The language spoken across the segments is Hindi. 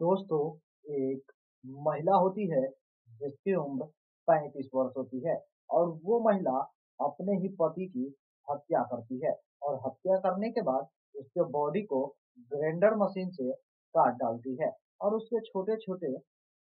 दोस्तों, एक महिला होती है जिसकी उम्र 35 वर्ष होती है और वो महिला अपने ही पति की हत्या करती है और हत्या करने के बाद उसके बॉडी को ग्राइंडर मशीन से काट डालती है और उसके छोटे-छोटे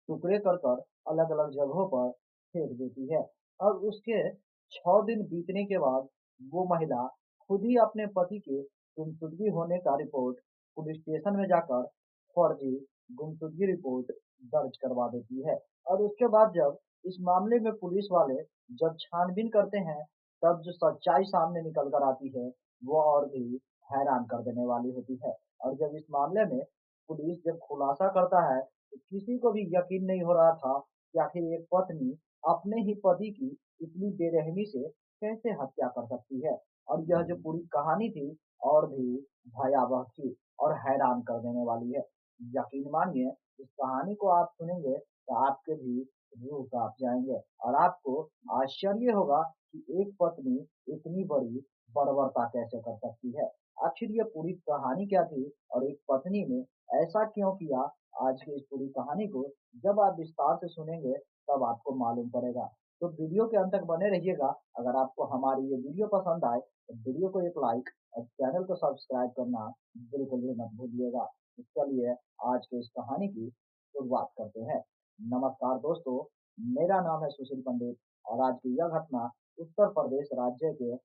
टुकड़े कर कर अलग-अलग जगहों पर फेंक देती है और उसके 6 दिन बीतने के बाद वो महिला खुद ही अपने पति के गुमशुदगी होने का रिपोर्ट पुलिस स्टेशन में जाकर फर्जी गुमशुदगी रिपोर्ट दर्ज करवा देती है और उसके बाद जब इस मामले में पुलिस वाले जब छानबीन करते हैं, तब जो सच्चाई सामने निकल कर आती है, वो और भी हैरान कर देने वाली होती है। और जब इस मामले में पुलिस जब खुलासा करता है, तो किसी को भी यकीन नहीं हो रहा था कि आखिर एक पत्नी अपने ही पति की इतनी बेरहमी से कैसे हत्या कर सकती है। और यह जो पूरी कहानी थी और भी भयावह थी और हैरान कर देने वाली है। यकीन मानिए, इस कहानी को आप सुनेंगे तो आपके भी रूह काँप जाएँगे और आपको आश्चर्य होगा कि एक पत्नी इतनी बड़ी बर्बरता कैसे कर सकती है। आखिर ये पूरी कहानी क्या थी और एक पत्नी ने ऐसा क्यों किया? आज की इस पूरी कहानी को जब आप विस्तार से सुनेंगे तब आपको मालूम पड़ेगा। तो वीडियो के अंत तक बने रहिएगा। अगर आपको हमारी ये वीडियो पसंद आए तो वीडियो को एक लाइक और चैनल को सब्सक्राइब करना बिल्कुल भी मत भूलिएगा। तो चलिए आज की इस कहानी की शुरुआत करते हैं। नमस्कार दोस्तों, मेरा नाम है सुशील पंडित और आज की यह घटना उत्तर प्रदेश राज्य के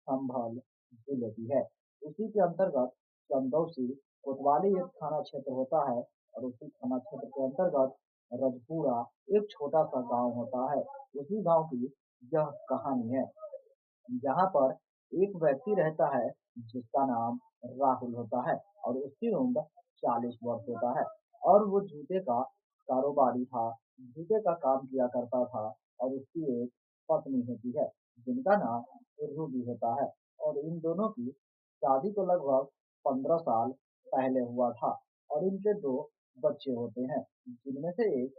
संभल जिले की है। उसी के अंतर्गत चंदौसी कोतवाली एक थाना क्षेत्र होता है और उसी थाना क्षेत्र के अंतर्गत रजपुरा एक छोटा सा गांव होता है। उसी गांव की यह कहानी है। जहाँ पर एक व्यक्ति रहता है जिसका नाम राहुल होता है और उसकी उम्र 40 वर्ष होता है और वो जूते का कारोबारी था, जूते का काम किया करता था और उसकी एक पत्नी होती है जिनका नाम रूबी होता है और इन दोनों की शादी को लगभग 15 साल पहले हुआ था और इनके 2 बच्चे होते हैं जिनमें से एक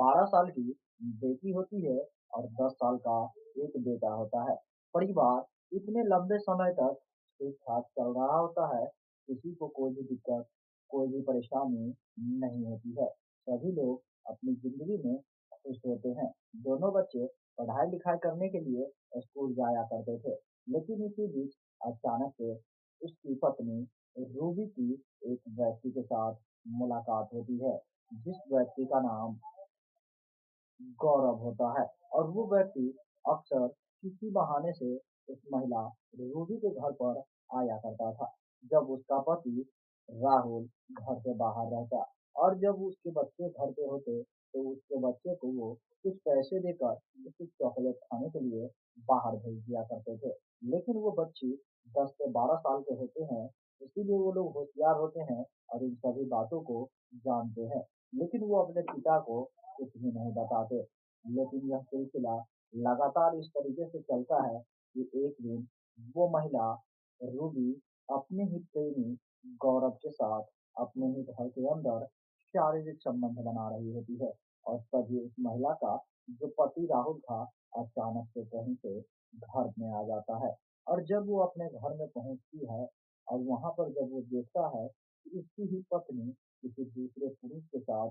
12 साल की बेटी होती है और 10 साल का एक बेटा होता है। परिवार इतने लंबे समय तक ठीक-ठाक चल रहा होता है, किसी को कोई भी दिक्कत, कोई भी परेशानी नहीं होती है। सभी लोग अपनी ज़िंदगी में खुश होते हैं। दोनों बच्चे पढ़ाई-लिखाई करने के लिए स्कूल जाया करते थे, लेकिन इसी बीच अचानक से उसकी पत्नी रूबी की एक व्यक्ति के साथ मुलाकात होती है, जिस व्यक्ति का नाम गौरव होता है और वो व्यक्ति अक्सर किसी बहाने से उस महिला रूबी के घर पर आया करता था जब उसका पति राहुल घर से बाहर रहता और जब उसके बच्चे घर पे होते तो उसके बच्चे को वो कुछ पैसे देकर उसे चॉकलेट खाने के लिए बाहर भेज दिया करते थे लेकिन वो बच्ची 10 से 12 साल के होते हैं इसीलिए वो लोग होशियार होते हैं और इन सभी बातों को जानते हैं लेकिन वो अपने पिता को कुछ भी नहीं बताते। लेकिन यह सिलसिला लगातार इस तरीके से चलता है कि एक दिन वो महिला रूबी अपने ही प्रेमी गौरव के साथ अपने ही घर के अंदर शारीरिक संबंध बना रही होती है और तभी उस महिला का जो पति राहुल था अचानक से कहीं से घर में आ जाता है और जब वो अपने घर में पहुंचती है और वहां पर जब वो देखता है कि उसकी ही पत्नी किसी दूसरे पुरुष के साथ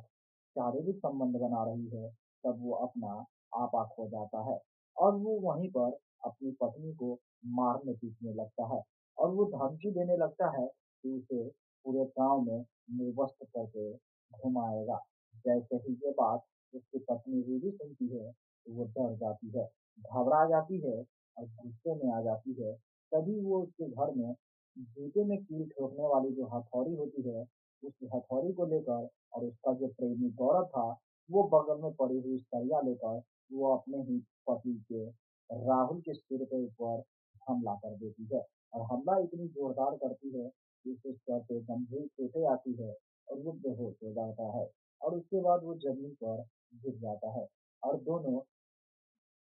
शारीरिक संबंध बना रही है, तब वो अपना आपा खो जाता है और वो वहीं पर अपनी पत्नी को मारने-पीटने लगता है और वो धमकी देने लगता है कि उसे पूरे गाँव में निर्वस्त्र करके घुमाएगा। जैसे ही ये बात उसकी पत्नी रूबी सुनती है, तो वो डर जाती है, घबरा जाती है और गुस्से में आ जाती है। तभी वो उसके घर में जूते में कील ठोकने वाली जो हथौड़ी होती है, उस हथौड़ी को लेकर और उसका जो प्रेमी गौरव था, वो बगल में पड़ी हुई सरिया लेकर वो अपने ही पति के राहुल के सिर के ऊपर हमला कर देती है और हमला इतनी जोरदार करती है कि उसे सर पे गंभीर चोटें आती है और वो बेहोश हो जाता है और उसके बाद वो ज़मीन पर गिर जाता है और दोनों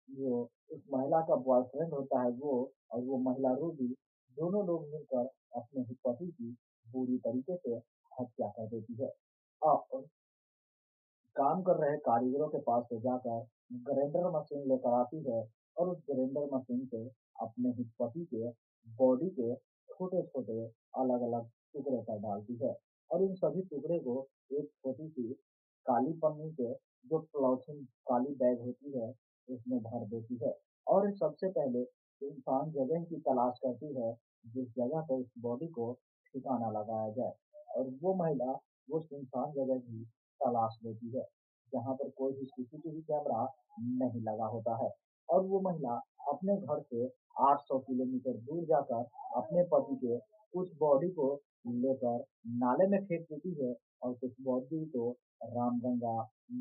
जो उस महिला का बॉयफ्रेंड होता है वो और वो महिला रूबी दोनों लोग मिलकर अपने ही पति की बुरी तरीके से हत्या कर देती है। और काम कर रहे कारीगरों के पास से जाकर ग्राइंडर मशीन लेकर आती है और उस ग्राइंडर मशीन से अपने ही पति के बॉडी के छोटे-छोटे अलग-अलग टुकड़े कर डालती है और इन सभी टुकड़े को एक छोटी सी पन्नी के जो पॉलीथीन काली बैग होती है, उसमें भर देती है और सबसे पहले इंसान जगह की तलाश करती है, जिस जगह पर उस बॉडी को ठिकाना लगाया जाए और वो महिला वो सुनसान जगह की तलाश लेती है, जहाँ पर कोई भी सीसीटीवी कैमरा नहीं लगा होता है और वो महिला अपने घर से 800 किलोमीटर दूर जाकर अपने पति के कुछ बॉडी को लेकर नाले में फेंक देती है और कुछ बॉडी को रामगंगा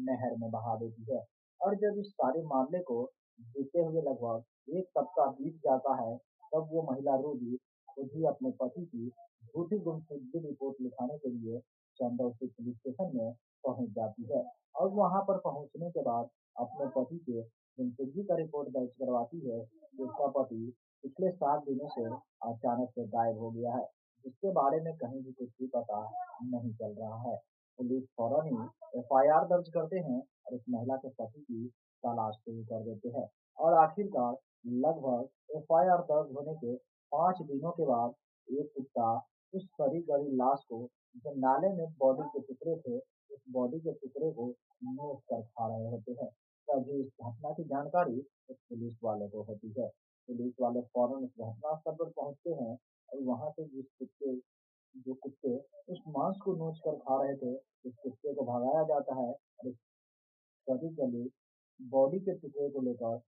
नहर में बहा देती है और जब इस सारे मामले को बीते हुए लगभग 1 सप्ताह बीत जाता है, तब वो महिला रोगी खुद ही अपने पति की झूठी गुमशुदगी रिपोर्ट लिखाने के लिए चंदौसी पुलिस स्टेशन में पहुंच जाती है और वहां पर पहुंचने के बाद अपने पति के गुमशुदगी का रिपोर्ट दर्ज करवाती है कि उसका पति पिछले 7 दिनों से अचानक से गायब हो गया है, जिसके बारे में कहीं भी कुछ भी पता नहीं चल रहा है। पुलिस फौरन ही एफआईआर दर्ज करते हैं और उस महिला के पति की तलाश शुरू कर देते हैं और आखिरकार लगभग एफआईआर दर्ज होने के 5 दिनों के बाद एक कुत्ता उस सड़ी-गली लाश को जो नाले में बॉडी के टुकड़े थे, उस बॉडी के टुकड़े को नोच कर खा रहे होते हैं। तभी इस घटना की जानकारी उस पुलिस वाले को होती है। पुलिस वाले फौरन उस घटनास्थल पर पहुँचते हैं और वहाँ से जो कुत्ते उस मांस को नोच कर खा रहे थे, उस कुत्ते को भगाया जाता है और उस सड़ी-गली बॉडी के टुकड़े को लेकर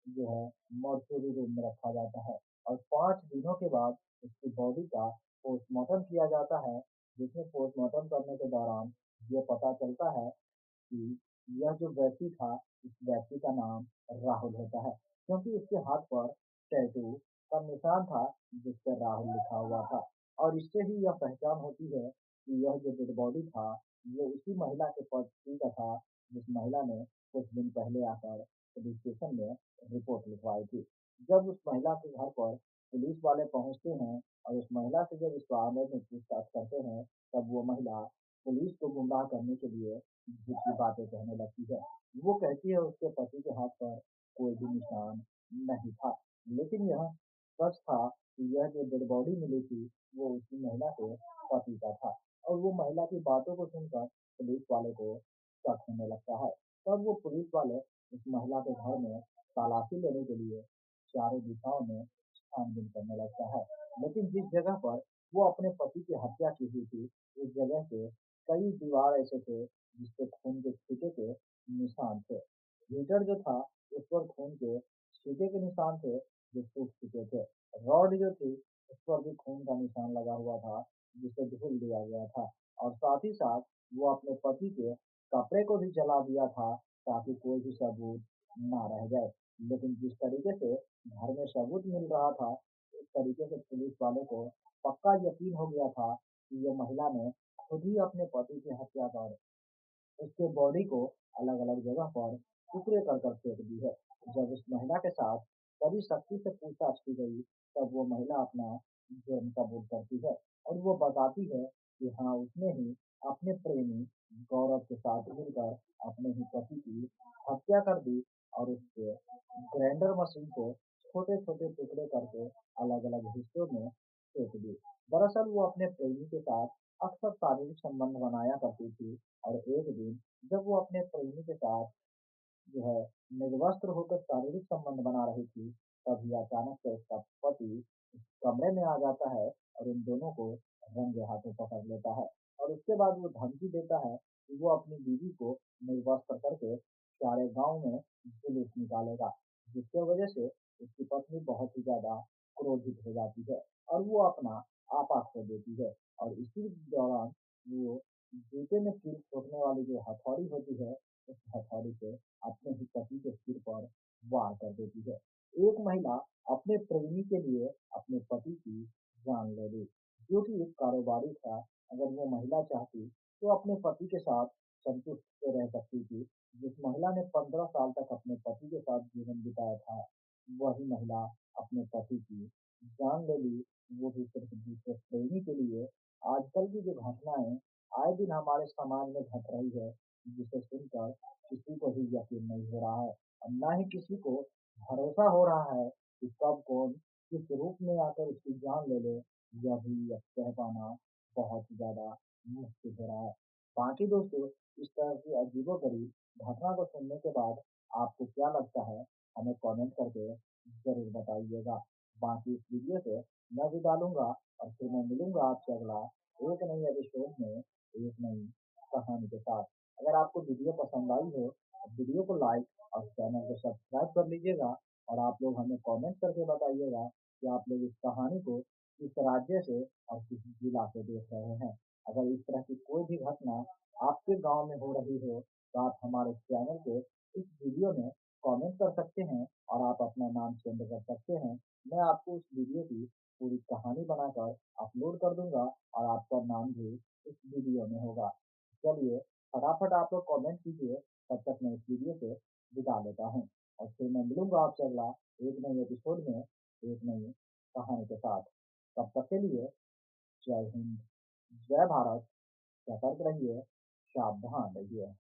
जो है मॉर्चरी रूम में रखा जाता है और 5 दिनों के बाद उसकी बॉडी का पोस्टमार्टम किया जाता है, जिसमें पोस्टमार्टम करने के दौरान ये पता चलता है कि यह जो व्यक्ति था, इस व्यक्ति का नाम राहुल होता है, क्योंकि उसके हाथ पर टैटू का निशान था, जिस पर राहुल लिखा हुआ था और इससे ही यह पहचान होती है कि यह जो डेड बॉडी था, ये उसी महिला के पति का था, जिस महिला ने कुछ दिन पहले आकर पुलिस स्टेशन में रिपोर्ट लिखवाई थी। जब उस महिला के घर पर पुलिस वाले पहुँचते हैं और उस महिला से जब इस बारे में पूछताछ करते हैं, तब वो महिला पुलिस को गुमराह करने के लिए झूठी बातें कहने लगती है। वो कहती है उसके पति के हाथ पर कोई भी निशान नहीं था, लेकिन यह सच था कि यह जो डेड बॉडी मिली थी, वो उसी महिला के पति का था और वो महिला की बातों को सुनकर पुलिस वाले को शक होने लगता है। तब वो पुलिस वाले उस महिला के घर में तलाशी लेने के लिए चारों दिशाओं में छानबीन करने लगता है, लेकिन जिस जगह पर वो अपने पति की हत्या की हुई थी, उस जगह के कई दीवार ऐसे थे जिस पे खून के छींटे के निशान थे। हीटर जो था उस पर खून के छींटे के निशान थे जो सूख चुके थे। रॉड जो थी उस पर भी खून का निशान लगा हुआ था जिसे धुल दिया गया था और साथ ही साथ वो अपने पति के कपड़े को भी जला दिया था ताकि कोई भी सबूत ना रह जाए। लेकिन जिस तरीके से घर में सबूत मिल रहा था, उस तरीके से पुलिस वालों को पक्का यकीन हो गया था कि ये महिला ने खुद ही अपने पति की हत्या कर उसके बॉडी को अलग-अलग जगह पर टुकड़े कर कर फेंक दी है। जब उस महिला के साथ कड़ी सख्ती से पूछताछ की गई, तब वो महिला अपना जुर्म कबूल करती है और वो बताती है कि हाँ, उसने ही अपने प्रेमी गौरव के साथ मिलकर अपने ही पति की हत्या कर दी और उसके ग्राइंडर मशीन को छोटे-छोटे टुकड़े करके अलग-अलग हिस्सों में फेंक दी। दरअसल वो अपने प्रेमी के साथ अक्सर शारीरिक संबंध बनाया करती थी और एक दिन जब वो अपने प्रेमी के साथ जो है निर्वस्त्र होकर शारीरिक संबंध बना रही थी, तभी अचानक से उसका पति उस कमरे में आ जाता है और उन दोनों को रंगे हाथों पकड़ लेता है और उसके बाद वो धमकी देता है कि वो अपनी बीवी को निर्वस्त्र करके सारे गाँव में जुलूस निकालेगा, जिसके वजह से उसकी पत्नी बहुत ही ज़्यादा क्रोधित हो जाती है और वो अपना आपा खो देती है और इसी दौरान वो जूते में कील ठोकने वाली जो हथौड़ी होती है, उस हथौड़ी से अपने ही पति के सिर पर वार कर देती है। एक महिला अपने प्रेमी के लिए अपने पति की जान ले ली, जो कि एक कारोबारी था। अगर वो महिला चाहती तो अपने पति के साथ संतुष्ट से रह सकती थी। जिस महिला ने 15 साल तक अपने पति के साथ जीवन बिताया था, वही महिला अपने पति की जान ले ली, वो भी सिर्फ दूसरे प्रेमी के लिए। आजकल की जो घटनाएँ आए दिन हमारे समाज में घट रही है, जिसे सुनकर किसी को भी यकीन नहीं हो रहा है और ना ही किसी को भरोसा हो रहा है कि कब कौन किस रूप में आकर उसकी जान ले ले, यह भी अब कह पाना बहुत ही ज़्यादा मुश्किल हो रहा है। बाकी दोस्तों, इस तरह की अजीबो-गरीब घटना को सुनने के बाद आपको क्या लगता है, हमें कमेंट करके ज़रूर बताइएगा। बाकी इस वीडियो से मैं विदा लूँगा और फिर मैं मिलूँगा आपसे अगला एक नई एपिसोड में, एक नई कहानी के साथ। अगर आपको वीडियो पसंद आई हो, तो वीडियो को लाइक और चैनल को सब्सक्राइब कर लीजिएगा और आप लोग हमें कमेंट करके बताइएगा कि आप लोग इस कहानी को किस राज्य से और किस जिला से देख रहे हैं। अगर इस तरह की कोई भी घटना आपके गाँव में हो रही हो, तो आप हमारे चैनल पे इस वीडियो में कमेंट कर सकते हैं और आप अपना नाम सेंड कर सकते हैं। मैं आपको उस वीडियो की पूरी कहानी बनाकर अपलोड कर दूँगा और आपका नाम भी इस वीडियो में होगा। चलिए, फटाफट आप लोग कमेंट कीजिए, तब तक मैं इस वीडियो से विदा लेता हूँ और फिर मैं मिलूँगा आपसे अगला एक नए एपिसोड में, एक नई कहानी के साथ। तब तक के लिए जय हिंद, जय भारत, सतर्क रहिए, सावधान रहिए।